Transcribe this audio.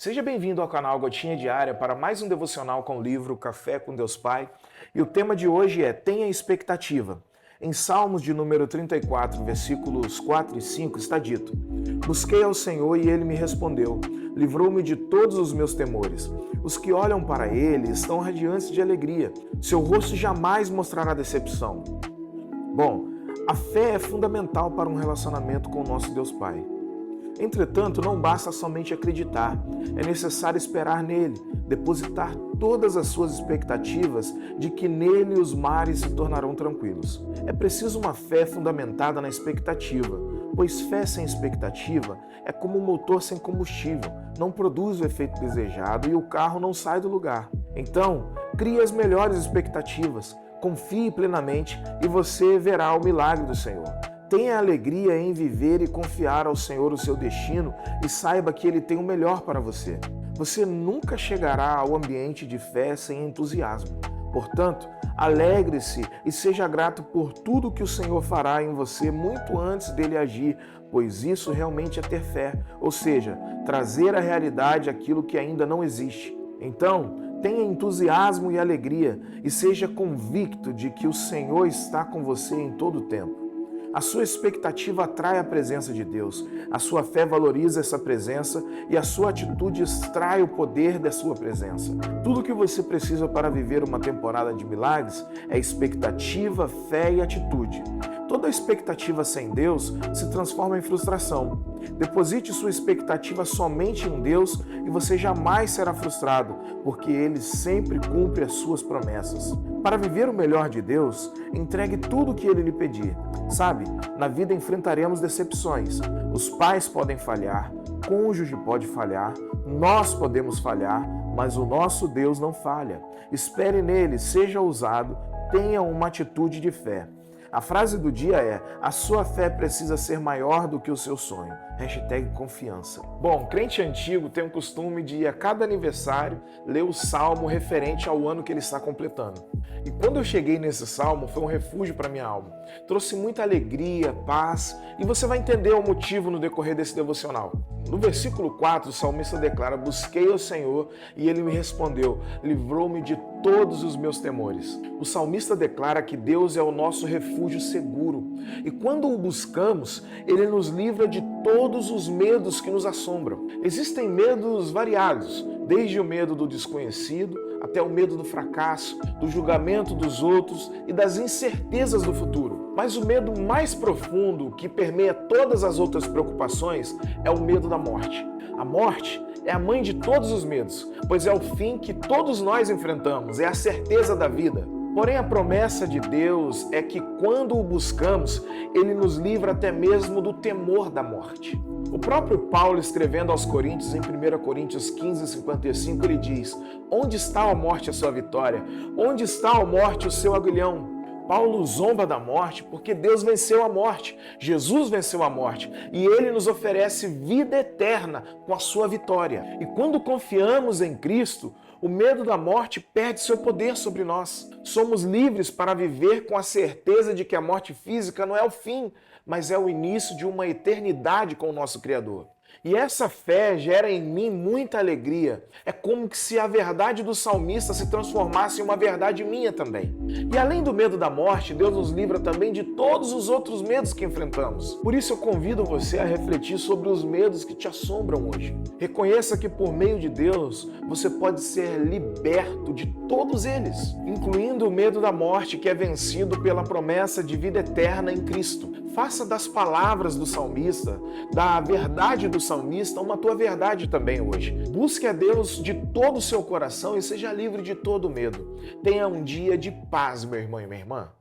Seja bem-vindo ao canal Gotinha Diária para mais um devocional com o livro Café com Deus Pai. E o tema de hoje é Tenha expectativa. Em Salmos de número 34, versículos 4 e 5 está dito: Busquei ao Senhor e Ele me respondeu, livrou-me de todos os meus temores. Os que olham para Ele estão radiantes de alegria, seu rosto jamais mostrará decepção. Bom, a fé é fundamental para um relacionamento com o nosso Deus Pai. Entretanto, não basta somente acreditar, é necessário esperar nele, depositar todas as suas expectativas de que nele os mares se tornarão tranquilos. É preciso uma fé fundamentada na expectativa, pois fé sem expectativa é como um motor sem combustível, não produz o efeito desejado e o carro não sai do lugar. Então, crie as melhores expectativas, confie plenamente e você verá o milagre do Senhor. Tenha alegria em viver e confiar ao Senhor o seu destino e saiba que Ele tem o melhor para você. Você nunca chegará ao ambiente de fé sem entusiasmo. Portanto, alegre-se e seja grato por tudo que o Senhor fará em você muito antes dele agir, pois isso realmente é ter fé, ou seja, trazer à realidade aquilo que ainda não existe. Então, tenha entusiasmo e alegria e seja convicto de que o Senhor está com você em todo o tempo. A sua expectativa atrai a presença de Deus, a sua fé valoriza essa presença e a sua atitude extrai o poder da sua presença. Tudo o que você precisa para viver uma temporada de milagres é expectativa, fé e atitude. Toda expectativa sem Deus se transforma em frustração. Deposite sua expectativa somente em Deus e você jamais será frustrado, porque Ele sempre cumpre as suas promessas. Para viver o melhor de Deus, entregue tudo o que Ele lhe pedir. Sabe, na vida enfrentaremos decepções. Os pais podem falhar, cônjuge pode falhar, nós podemos falhar, mas o nosso Deus não falha. Espere nele, seja ousado, tenha uma atitude de fé. A frase do dia é: a sua fé precisa ser maior do que o seu sonho. #confiança. Bom, crente antigo tem o costume de, a cada aniversário, ler o salmo referente ao ano que ele está completando. E quando eu cheguei nesse salmo, foi um refúgio para minha alma. Trouxe muita alegria, paz, e você vai entender o motivo no decorrer desse devocional. No versículo 4, o salmista declara: Busquei ao Senhor e Ele me respondeu, livrou-me de todos os meus temores. O salmista declara que Deus é o nosso refúgio seguro. E quando o buscamos, Ele nos livra de todos os medos que nos assombram. Existem medos variados, desde o medo do desconhecido até o medo do fracasso, do julgamento dos outros e das incertezas do futuro. Mas o medo mais profundo, que permeia todas as outras preocupações, é o medo da morte. A morte é a mãe de todos os medos, pois é o fim que todos nós enfrentamos, é a certeza da vida. Porém, a promessa de Deus é que quando o buscamos, Ele nos livra até mesmo do temor da morte. O próprio Paulo, escrevendo aos Coríntios, em 1 Coríntios 15:55, ele diz: Onde está a morte, a sua vitória? Onde está a morte, o seu aguilhão? Paulo zomba da morte porque Deus venceu a morte, Jesus venceu a morte e Ele nos oferece vida eterna com a sua vitória. E quando confiamos em Cristo, o medo da morte perde seu poder sobre nós. Somos livres para viver com a certeza de que a morte física não é o fim, mas é o início de uma eternidade com o nosso Criador. E essa fé gera em mim muita alegria. É como se a verdade do salmista se transformasse em uma verdade minha também. E além do medo da morte, Deus nos livra também de todos os outros medos que enfrentamos. Por isso eu convido você a refletir sobre os medos que te assombram hoje. Reconheça que por meio de Deus, você pode ser liberto de todos eles, incluindo o medo da morte, que é vencido pela promessa de vida eterna em Cristo. Faça das palavras do salmista, da verdade do salmista, uma tua verdade também hoje. Busque a Deus de todo o seu coração e seja livre de todo medo. Tenha um dia de paz, meu irmão e minha irmã.